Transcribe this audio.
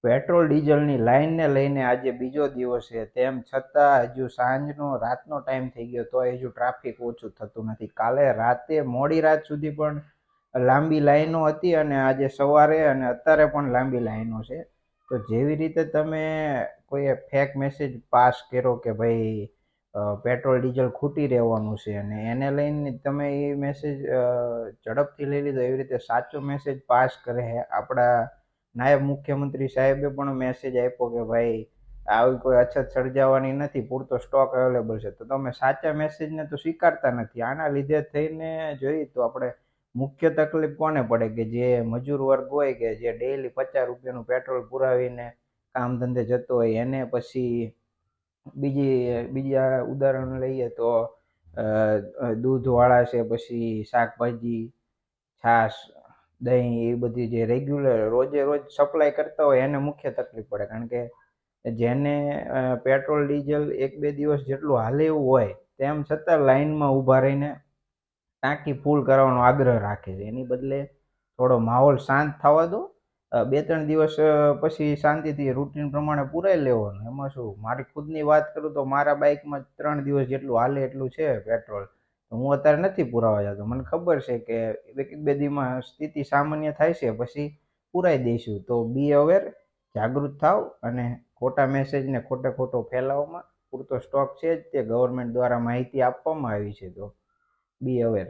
Petrol ડીઝલની લાઈનને લઈને આજે બીજો દિવસ છે, તેમ છતાં હજુ સાંજનો રાતનો ટાઈમ થઈ ગયો તોય હજુ ટ્રાફિક ઓછું થતું નથી. કાલે રાતે મોડી રાત સુધી પણ લાંબી લાઈનો હતી અને આજે સવારે અને અત્યારે પણ લાંબી લાઈનો છે. તો જેવી રીતે તમે કોઈએ ફેક મેસેજ પાસ કર્યો કે ભાઈ પેટ્રોલ ડીઝલ ખૂટી રહેવાનું છે અને એને લઈને તમે એ મેસેજ ઝડપથી લઈ લીધો, એવી રીતે સાચો મેસેજ પાસ કરે છે આપણા નાયબ મુખ્યમંત્રી સાહેબે પણ મેસેજ આપ્યો કે ભાઈ આવી કોઈ અછત સર્જાવાની નથી, પૂરતો સ્ટોક અવેલેબલ છે. તો તમે સાચા મેસેજને તો સ્વીકારતા નથી. આના લીધે થઈને જોઈએ તો આપણે મુખ્ય તકલીફ કોને પડે કે જે મજૂર વર્ગ હોય કે જે ડેઈલી 50 રૂપિયાનું પેટ્રોલ પુરાવીને કામ ધંધે જતો હોય એને, પછી બીજા ઉદાહરણ લઈએ તો દૂધવાળા છે, પછી શાકભાજી, છાશ, દહીં એ બધી જે રેગ્યુલર રોજે રોજ સપ્લાય કરતા હોય એને મુખ્ય તકલીફ પડે. કારણ કે જેને પેટ્રોલ ડીઝલ 1-2 દિવસ જેટલું હાલે એવું હોય તેમ છતાં લાઈનમાં ઊભા રહીને ટાંકી ફૂલ કરવાનો આગ્રહ રાખે છે. એની બદલે થોડો માહોલ શાંત થવા દો, 2-3 દિવસ પછી શાંતિથી રૂટીન પ્રમાણે પુરાઈ લેવાનું. એમાં શું, મારી ખુદની વાત કરું તો મારા બાઇકમાં 3 દિવસ જેટલું હાલે એટલું છે પેટ્રોલ. હું અત્યારે નથી પુરાવા જતો. મને ખબર છે કે 1-2 દીમાં સ્થિતિ સામાન્ય થાય છે પછી પુરાઈ દઈશું. તો બી અવેર, જાગૃત થાવ અને ખોટા મેસેજને ખોટો ફેલાવવામાં પૂરતો સ્ટોક છે જ તે ગવર્મેન્ટ દ્વારા માહિતી આપવામાં આવી છે. તો બી અવેર.